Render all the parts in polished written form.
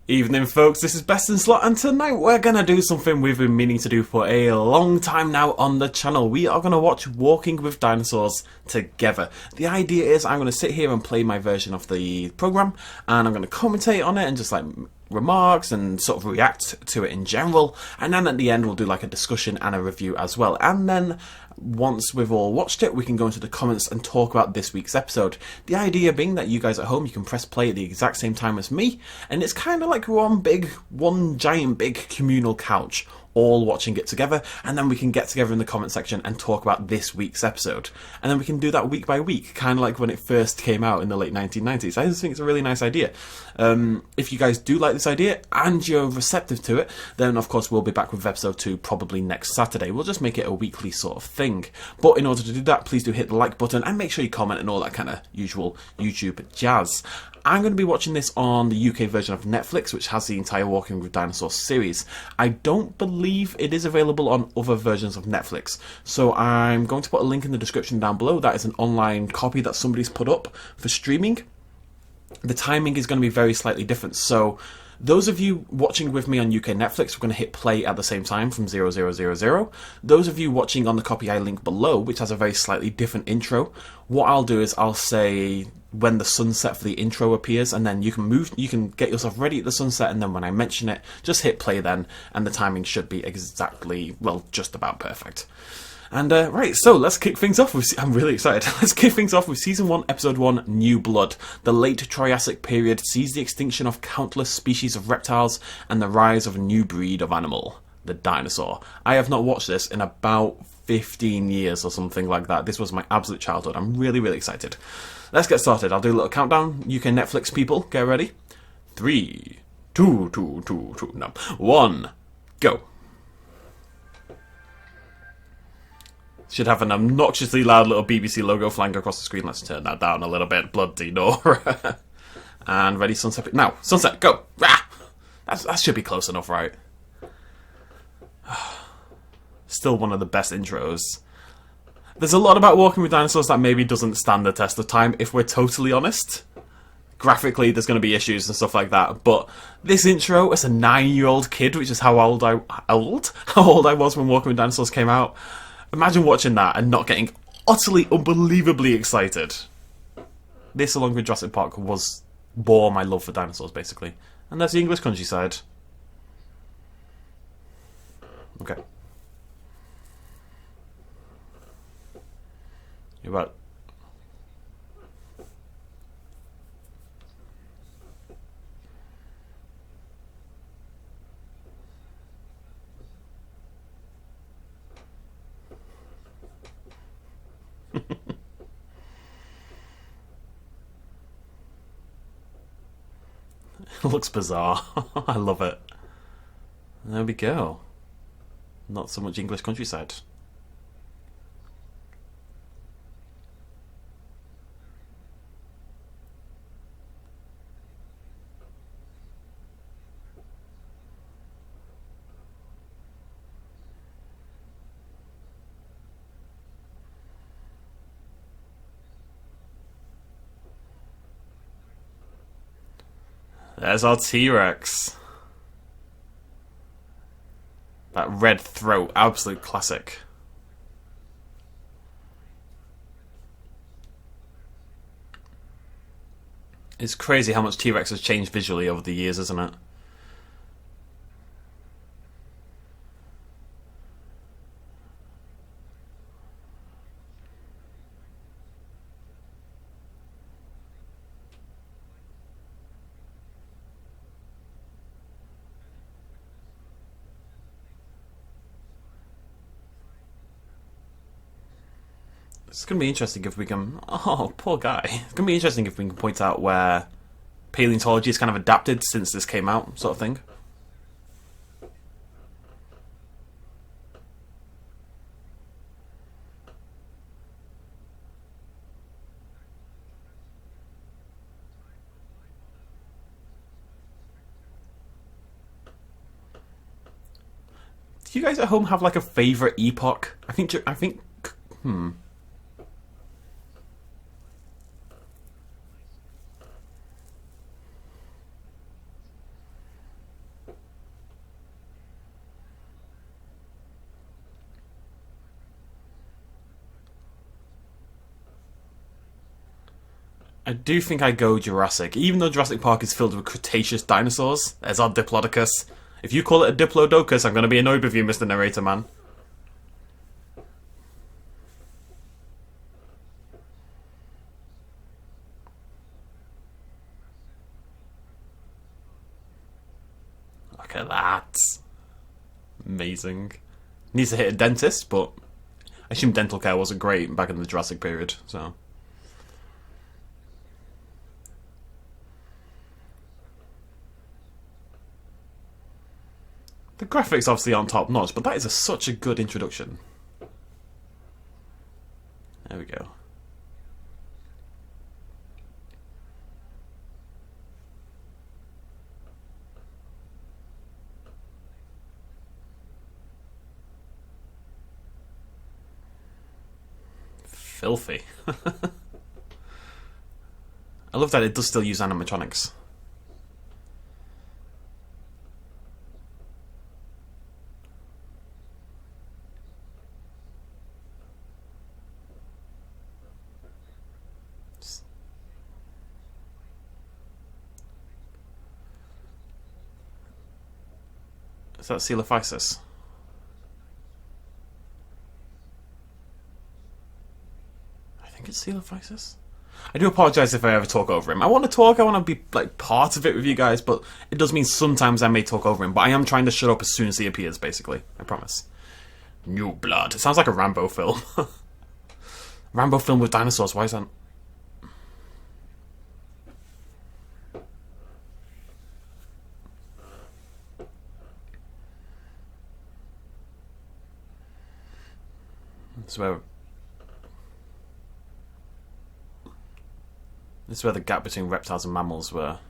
Evening, folks. This is Best in Slot, and tonight we're gonna do something we've been meaning to do for a long time now on the channel. We are gonna watch Walking with Dinosaurs together. The idea is I'm gonna sit here and play my version of the program, and I'm gonna commentate on it and just like remarks and sort of react to it in general, and then at the end we'll do like a discussion and a review as well, and then once we've all watched it we can go into the comments and talk about this week's episode. The idea being that you guys at home, you can press play at the exact same time as me, and it's kind of like one giant big communal couch all watching it together, and then we can get together in the comment section and talk about this week's episode, and then we can do that week by week, kind of like when it first came out in the late 1990s. I just think it's a really nice idea. If you guys do like this idea and you're receptive to it, then of course we'll be back with episode 2 probably next Saturday. We'll just make it a weekly sort of thing, but in order to do that, please do hit the like button and make sure you comment and all that kind of usual YouTube jazz. I'm going to be watching this on the UK version of Netflix, which has the entire Walking with Dinosaurs series. I don't believe it is available on other versions of Netflix, so I'm going to put a link in the description down below. That is an online copy that somebody's put up for streaming. The timing is going to be very slightly different, so those of you watching with me on UK Netflix, we're going to hit play at the same time from 0000. Those of you watching on the copy I link below, which has a very slightly different intro, what I'll do is I'll say when the sunset for the intro appears, and then you can get yourself ready at the sunset, and then when I mention it, just hit play then, and the timing should be exactly, well, just about perfect. And right, so let's kick things off with, I'm really excited, let's kick things off with Season 1, Episode 1, New Blood. The late Triassic period sees the extinction of countless species of reptiles and the rise of a new breed of animal, the dinosaur. I have not watched this in about 15 years or something like that. This was my absolute childhood. I'm really, really excited. Let's get started. I'll do a little countdown. UK Netflix people, get ready. 3, 2, 1, go. Should have an obnoxiously loud little BBC logo flying across the screen. Let's turn that down a little bit. Bloody Nora. And ready, sunset. Now, sunset, go. Rah! That should be close enough, right? Still one of the best intros. There's a lot about Walking with Dinosaurs that maybe doesn't stand the test of time, if we're totally honest. Graphically, there's going to be issues and stuff like that, but this intro, as a 9-year-old kid, which is how old I was when Walking with Dinosaurs came out, imagine watching that and not getting utterly, unbelievably excited. This, along with Jurassic Park, bore my love for dinosaurs, basically. And that's the English countryside. Okay. You're right. It looks bizarre. I love it. There we go. Not so much English countryside. There's our T-Rex. That red throat, absolute classic. It's crazy how much T-Rex has changed visually over the years, isn't it? It's going to be interesting if we can... Oh, poor guy. It's going to be interesting if we can point out where paleontology has kind of adapted since this came out, sort of thing. Do you guys at home have like a favourite epoch? I think... I do think I go Jurassic. Even though Jurassic Park is filled with Cretaceous dinosaurs, there's our Diplodocus. If you call it a Diplodocus, I'm going to be annoyed with you, Mr. Narrator Man. Look at that. Amazing. Needs to hit a dentist, but I assume dental care wasn't great back in the Jurassic period, so... The graphics obviously aren't top notch, but that is such a good introduction. There we go. Filthy. I love that it does still use animatronics. Is that Coelophysis? I think it's Coelophysis. I do apologise if I ever talk over him. I want to talk, I want to be like part of it with you guys, but it does mean sometimes I may talk over him. But I am trying to shut up as soon as he appears, basically. I promise. New blood. It sounds like a Rambo film. Rambo film with dinosaurs, why is that? This is where the gap between reptiles and mammals were.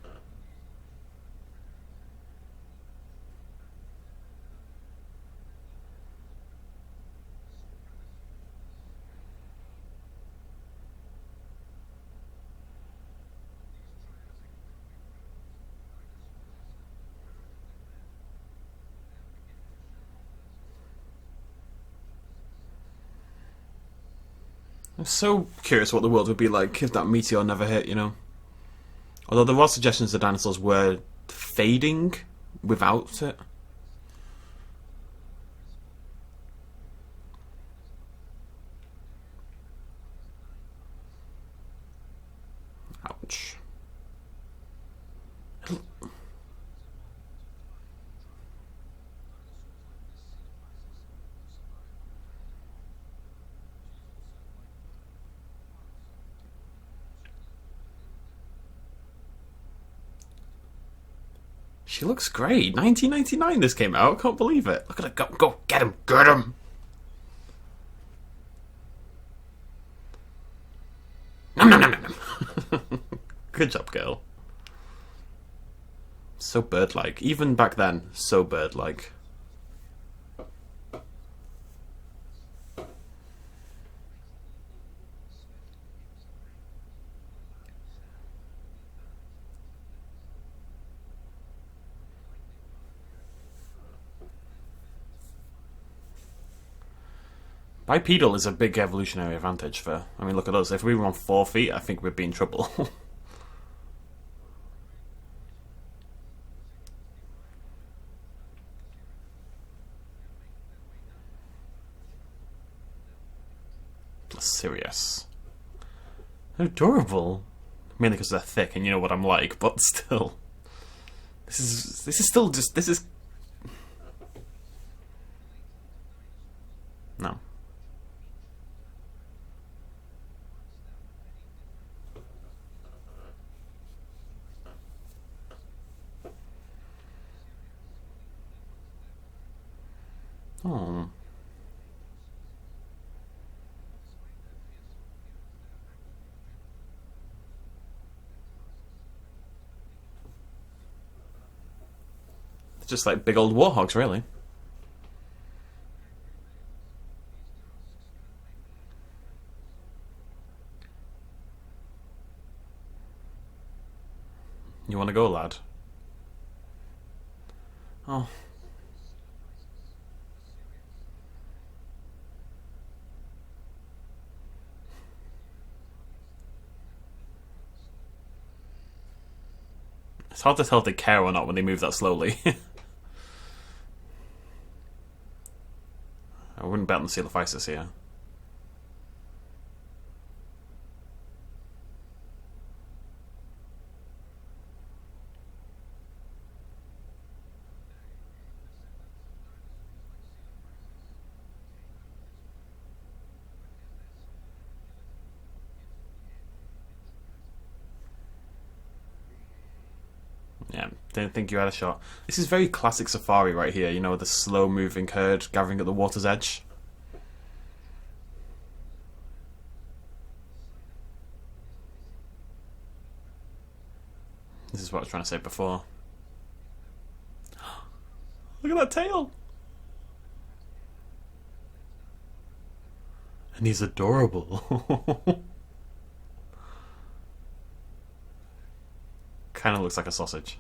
I'm so curious what the world would be like if that meteor never hit, you know? Although there were suggestions the dinosaurs were fading without it. Ouch. She looks great. 1999 this came out. I can't believe it. Look at her. Go, get him. Get him. Nom, nom, nom, nom, nom. Good job, girl. So bird-like. Even back then, so bird-like. Bipedal is a big evolutionary advantage for... I mean, look at us. If we were on 4 feet, I think we'd be in trouble. Serious. They're adorable. Mainly because they're thick and you know what I'm like, but still. This is still just... This is... No. Oh. It's just like big old warthogs, really. You want to go, lad? Oh. It's hard to tell if they care or not when they move that slowly. I wouldn't bet on the Seal of Isis here. Yeah, didn't think you had a shot. This is very classic safari right here, you know, the slow moving herd gathering at the water's edge. This is what I was trying to say before. Look at that tail! And he's adorable. Kind of looks like a sausage.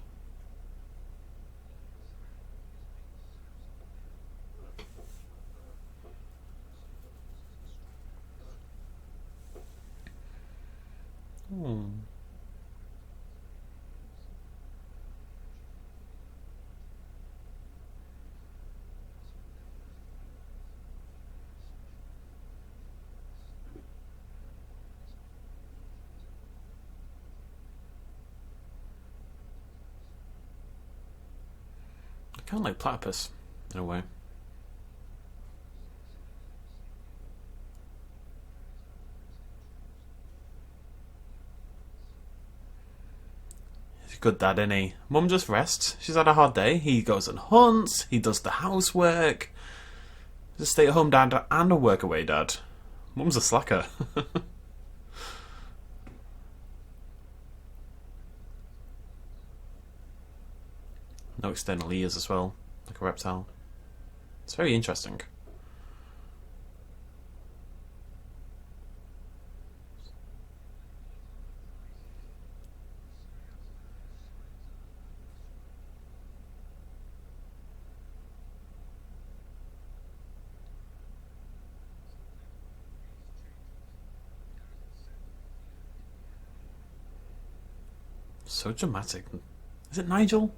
Kind of like platypus, in a way. He's a good dad, isn't he? Mum just rests. She's had a hard day. He goes and hunts. He does the housework. He's a stay-at-home dad and a work-away dad. Mum's a slacker. No external ears as well, like a reptile. It's very interesting. So dramatic. Is it Nigel?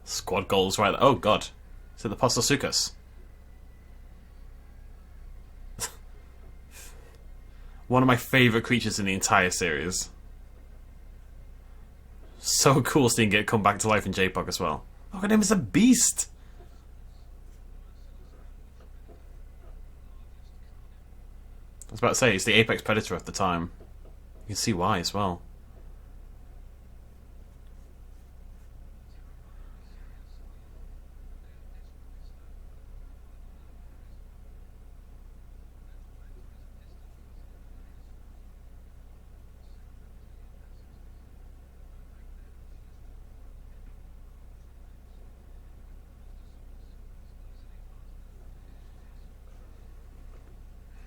Squad goals right there. Oh god. Is it the Postosuchus? One of my favourite creatures in the entire series. So cool seeing it come back to life in JPOG as well. Look at him as a beast! I was about to say, it's the apex predator of the time. You can see why as well.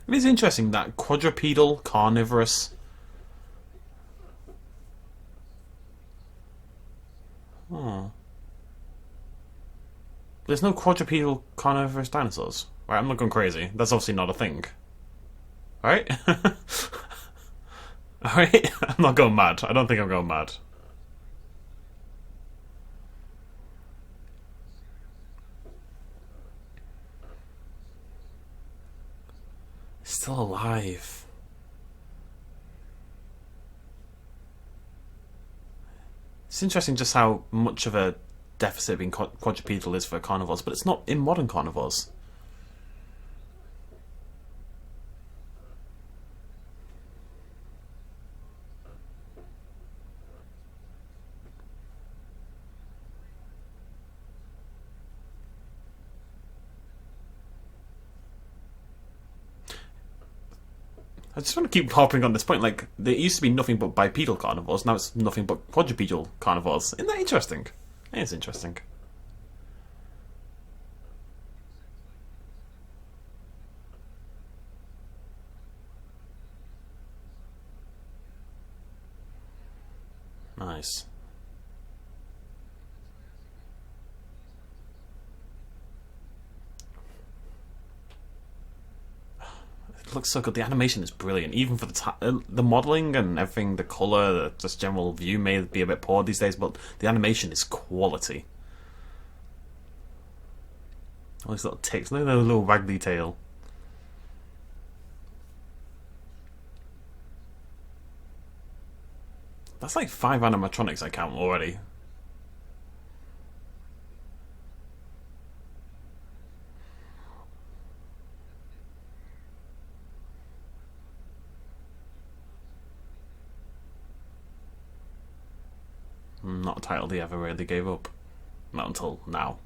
It is interesting that quadrupedal carnivorous. Oh. There's no quadrupedal carnivorous dinosaurs. Right, I'm not going crazy. That's obviously not a thing. Right? Alright? I'm not going mad. I don't think I'm going mad. Still alive. It's interesting just how much of a deficit being quadrupedal is for carnivores, but it's not in modern carnivores. I just want to keep harping on this point. Like, there used to be nothing but bipedal carnivores, now it's nothing but quadrupedal carnivores. Isn't that interesting? It is interesting. Nice. It looks so good. The animation is brilliant, even for the modelling and everything. The colour, the just general view may be a bit poor these days, but the animation is quality. All these little ticks, look at those little waggly tail. That's like 5 animatronics I count already. Not a title they ever really gave up. Not until now.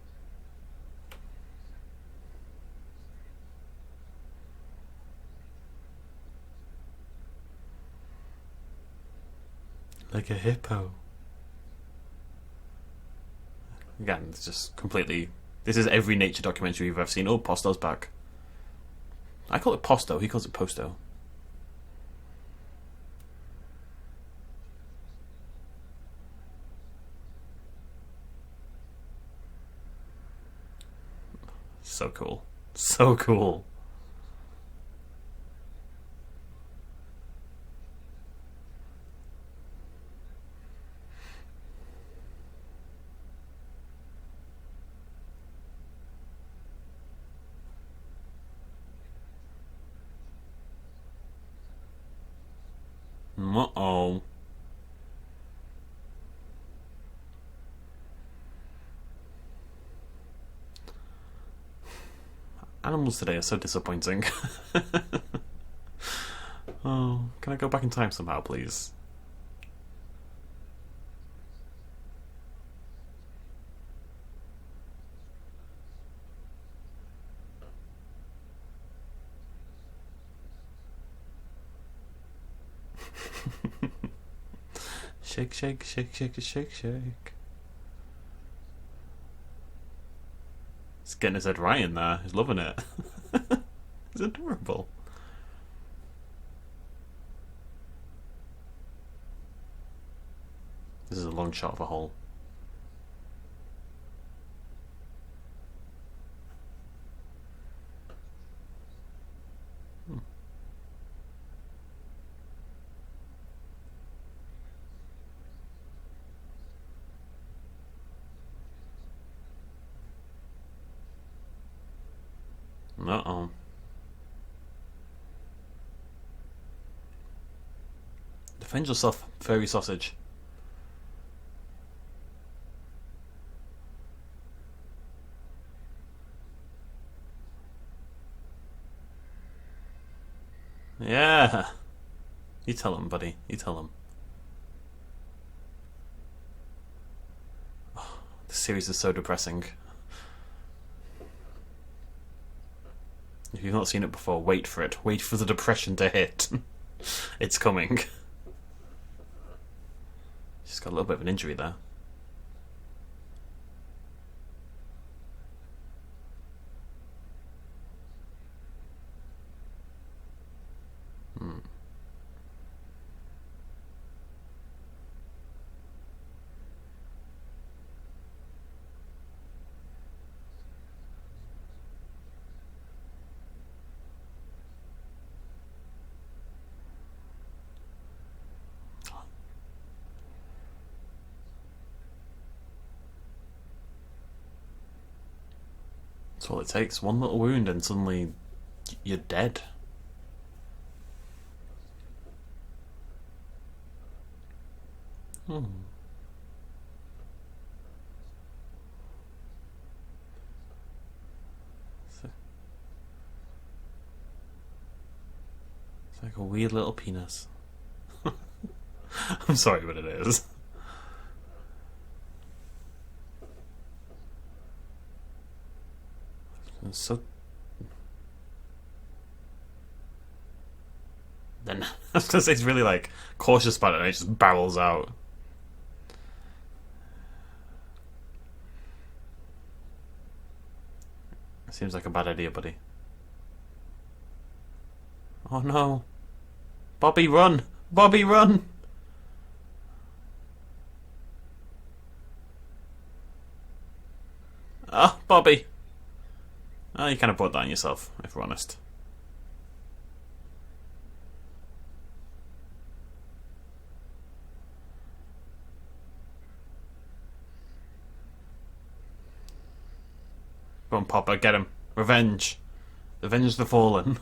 Like a hippo. Again, it's just completely... This is every nature documentary you've ever seen. Oh, Posto's back. I call it Posto, he calls it Posto. So cool. So cool. Uh-oh. Animals today are so disappointing. Oh, can I go back in time somehow, please? Shake, shake, shake, shake, shake, shake. He's getting his head right in there. He's loving it. It's adorable. This is a long shot of a hole. Uh-oh. Defend yourself, furry sausage. Yeah. You tell him, buddy. You tell him. Oh, this series is so depressing. If you've not seen it before, wait for it. Wait for the depression to hit. It's coming. She's got a little bit of an injury there. That's all it takes. One little wound and suddenly you're dead. Hmm. It's like a weird little penis. I'm sorry, but it is. It's so... Then I was gonna say it's really like cautious about it and it just barrels out. Seems like a bad idea, buddy. Oh no. Bobby, run! Bobby, run! Ah, Bobby! Oh, you kind of brought that on yourself, if we're honest. Come on, Papa, get him. Revenge. Avenge the fallen.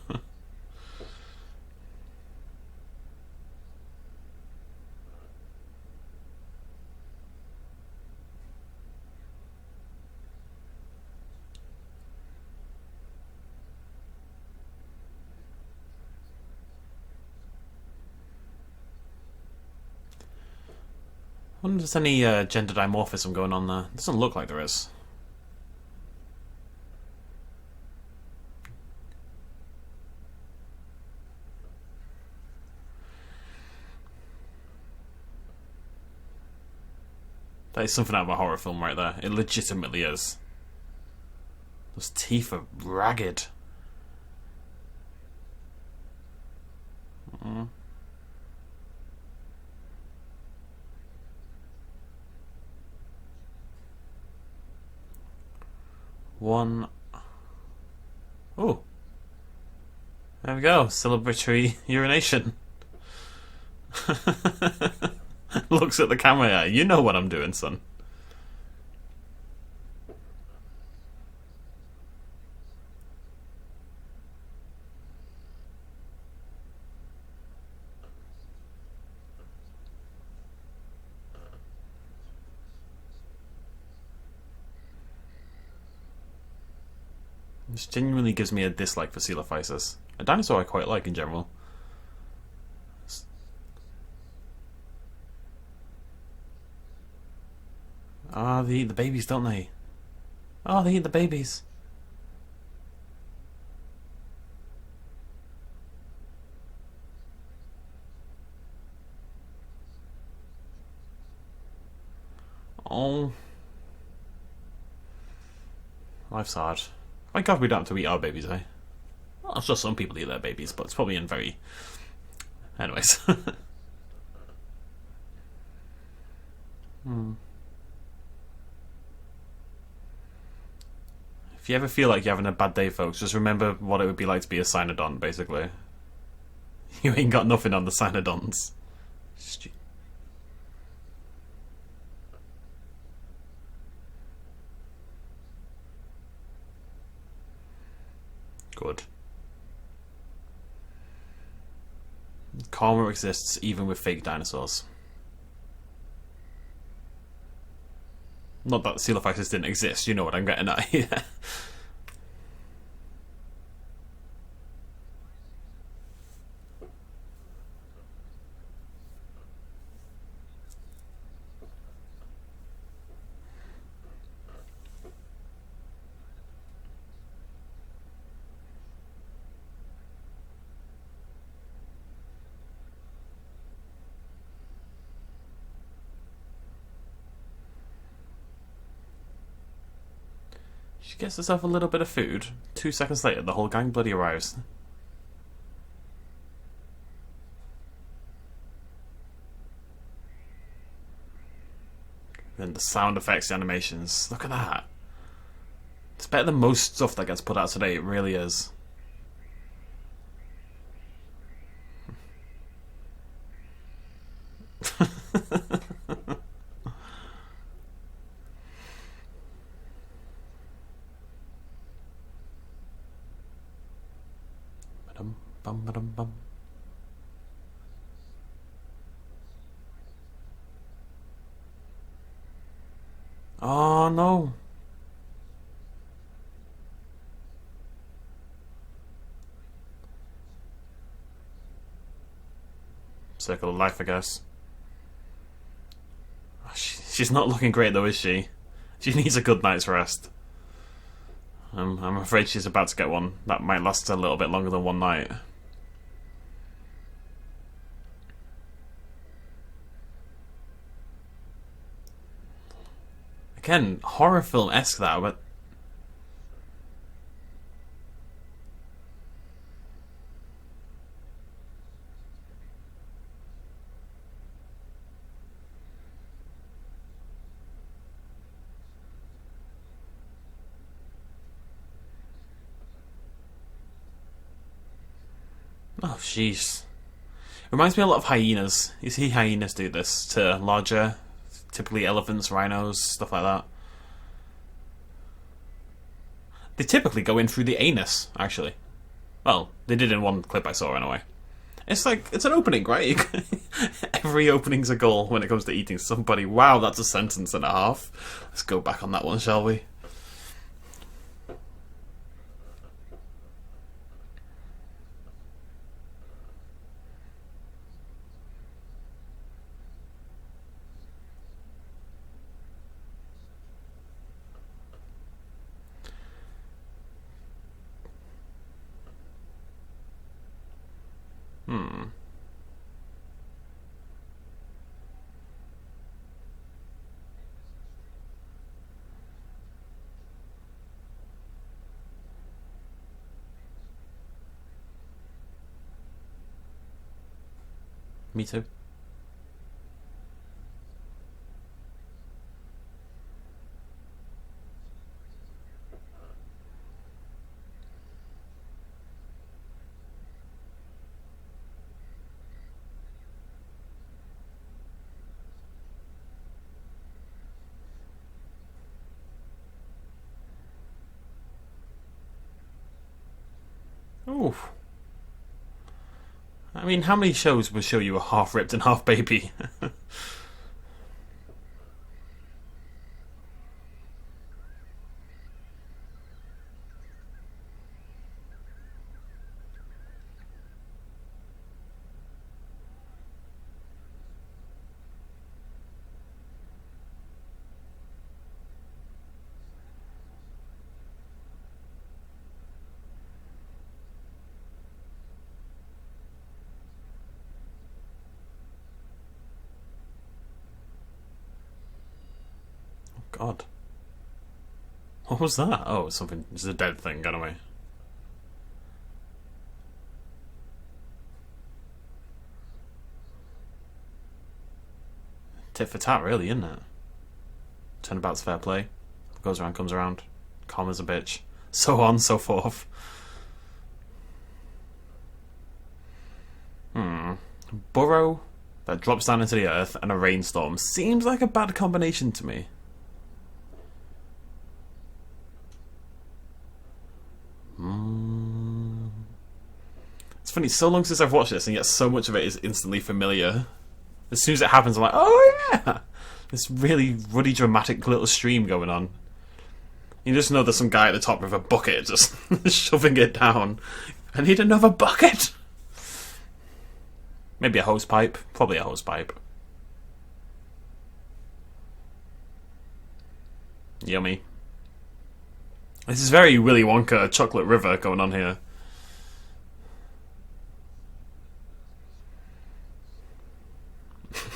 I wonder if there's any gender dimorphism going on there. Doesn't look like there is. That is something out of a horror film right there. It legitimately is. Those teeth are ragged. Mm. One. Oh. There we go. Celebratory urination. Looks at the camera. Yeah, you know what I'm doing, son. This genuinely gives me a dislike for Coelophysis. A dinosaur I quite like in general. Ah, they eat the babies, don't they? Oh, they eat the babies. Oh. Life's hard. Thank God we don't have to eat our babies, eh? Well, I'm sure some people eat their babies, but it's probably in very... Anyways. If you ever feel like you're having a bad day, folks, just remember what it would be like to be a Cynodon, basically. You ain't got nothing on the Cynodons. Good. Karma exists even with fake dinosaurs. Not that Coelophysis didn't exist, you know what I'm getting at here. She gets herself a little bit of food. 2 seconds later, the whole gang bloody arrives. Then the sound effects, the animations. Look at that. It's better than most stuff that gets put out today. It really is. Bum, ba-dum, bum. Oh no. Circle of life, I guess. She's not looking great though, is she? She needs a good night's rest. I'm afraid she's about to get one. That might last a little bit longer than one night. Again, horror film-esque that, but... Oh, jeez. Reminds me a lot of hyenas. You see hyenas do this to larger, typically elephants, rhinos, stuff like that. They typically go in through the anus, actually. Well, they did in one clip I saw anyway. It's like, it's an opening, right? Every opening's a goal when it comes to eating somebody. Wow, that's a sentence and a half. Let's go back on that one, shall we? Me too. Oof. I mean, how many shows will show you a half ripped and half baby? God. What was that? Oh, it's something. It's a dead thing, got away. Tit for tat, really, isn't it? Turnabout's fair play. What goes around comes around. Karma's a bitch. So on, so forth. Burrow that drops down into the earth and a rainstorm seems like a bad combination to me. It's funny, so long since I've watched this, and yet so much of it is instantly familiar. As soon as it happens, I'm like, oh yeah! This really ruddy, dramatic little stream going on. You just know there's some guy at the top with a bucket just shoving it down. I need another bucket! Maybe a hose pipe. Probably a hose pipe. Yummy. This is very Willy Wonka Chocolate River going on here.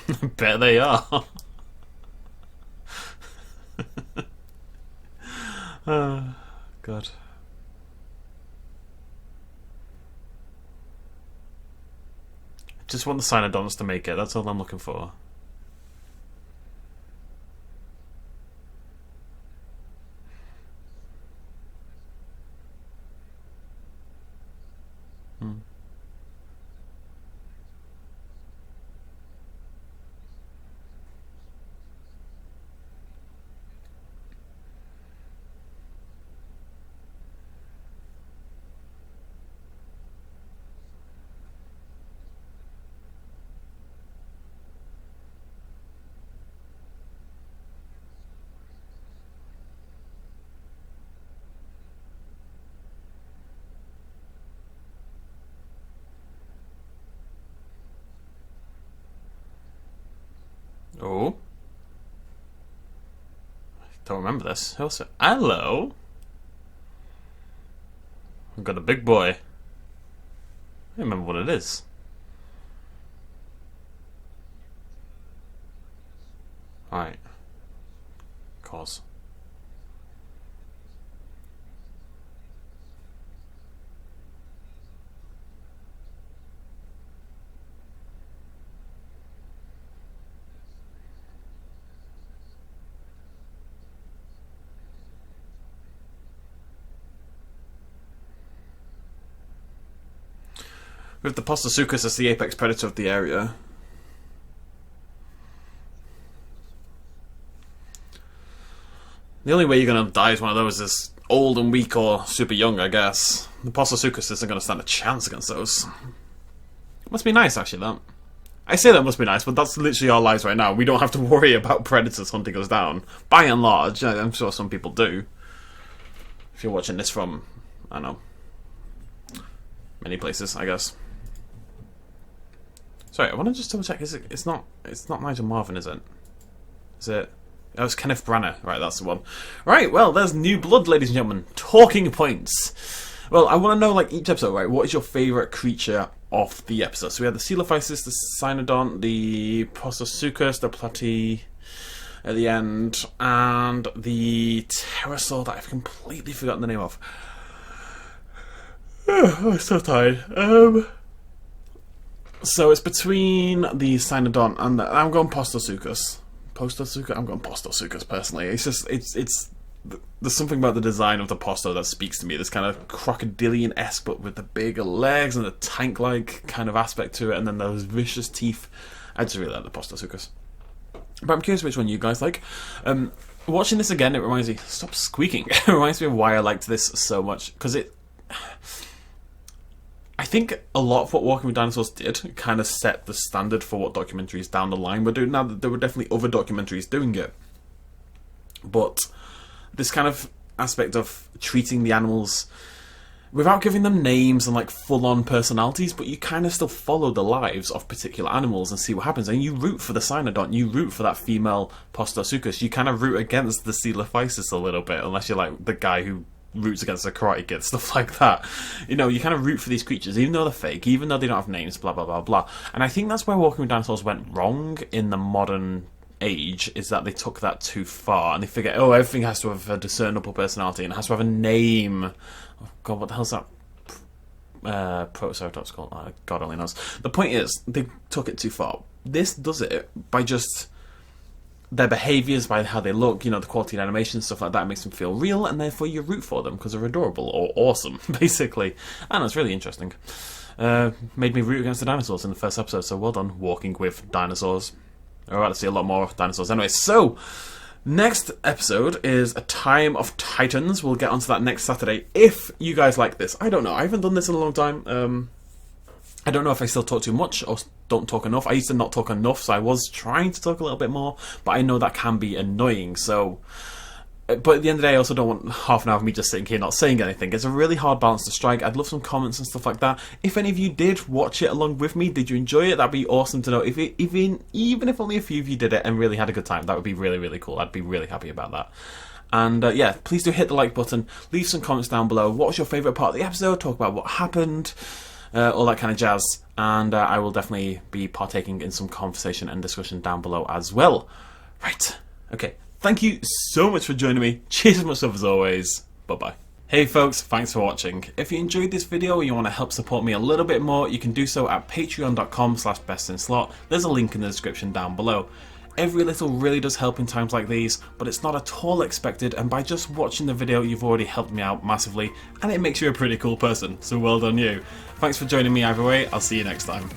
I bet they are. Oh, God. I just want the Cynodonts to make it. That's all I'm looking for. Oh. I don't remember this. Also, hello. I've got a big boy. I don't remember what it is. Alright. Of course. With the Postosuchus as the apex predator of the area. The only way you're going to die as one of those is old and weak or super young, I guess. The Postosuchus isn't going to stand a chance against those. Must be nice, actually, that. I say that must be nice, but that's literally our lives right now. We don't have to worry about predators hunting us down. By and large, I'm sure some people do. If you're watching this from, I don't know, many places, I guess. Sorry, I want to just double check. It's not Nigel Marven, is it? Is it? Oh, it's Kenneth Branagh. Right, that's the one. Right, well, there's new blood, ladies and gentlemen. Talking points. Well, I want to know, like, each episode, right, what is your favourite creature of the episode? So we had the Coelophysis, the Cynodont, the Postosuchus, the Platy at the end, and the pterosaur that I've completely forgotten the name of. Oh, I'm so tired. So it's between the Cynodont and I'm going Postosuchus. I'm going Postosuchus personally. It's just there's something about the design of the Posto that speaks to me. This kind of crocodilian-esque, but with the bigger legs and the tank-like kind of aspect to it, and then those vicious teeth. I just really like the Postosuchus. But I'm curious which one you guys like. Watching this again, it reminds me. Stop squeaking. It reminds me of why I liked this so much, because I think a lot of what Walking with Dinosaurs did kind of set the standard for what documentaries down the line were doing. Now, there were definitely other documentaries doing it, but this kind of aspect of treating the animals without giving them names and like full-on personalities, but you kind of still follow the lives of particular animals and see what happens. And you root for the Cynodont, you root for that female Postosuchus, you kind of root against the Coelophysis a little bit, unless you're like the guy who roots against the Karate Kid, stuff like that. You know, you kind of root for these creatures, even though they're fake, even though they don't have names, blah, blah, blah, blah. And I think that's where Walking with Dinosaurs went wrong in the modern age, is that they took that too far, and they figure, oh, everything has to have a discernible personality, and it has to have a name. Oh, God, what the hell's that Protoceratops called? Oh, God only knows. The point is, they took it too far. This does it by just their behaviours, by how they look, you know, the quality of animation, stuff like that makes them feel real, and therefore you root for them because they're adorable or awesome, basically. And it's really interesting. Made me root against the dinosaurs in the first episode, so well done, Walking with Dinosaurs. We're about to see a lot more dinosaurs anyway. So, next episode is A Time of Titans. We'll get onto that next Saturday, if you guys like this. I don't know, I haven't done this in a long time. I don't know if I still talk too much or don't talk enough. I used to not talk enough, so I was trying to talk a little bit more, but I know that can be annoying, so... But at the end of the day, I also don't want half an hour of me just sitting here not saying anything. It's a really hard balance to strike. I'd love some comments and stuff like that. If any of you did watch it along with me, did you enjoy it? That'd be awesome to know. Even if only a few of you did it and really had a good time, that would be really, really cool. I'd be really happy about that. And yeah, please do hit the like button. Leave some comments down below. What was your favourite part of the episode? Talk about what happened. All that kind of jazz. And I will definitely be partaking in some conversation and discussion down below as well. Right. Okay. Thank you so much for joining me. Cheers and much love as always. Bye-bye. Hey folks, thanks for watching. If you enjoyed this video and you want to help support me a little bit more, you can do so at patreon.com/bestinslot. There's a link in the description down below. Every little really does help in times like these, but it's not at all expected, and by just watching the video you've already helped me out massively, and it makes you a pretty cool person, so well done you. Thanks for joining me either way, I'll see you next time.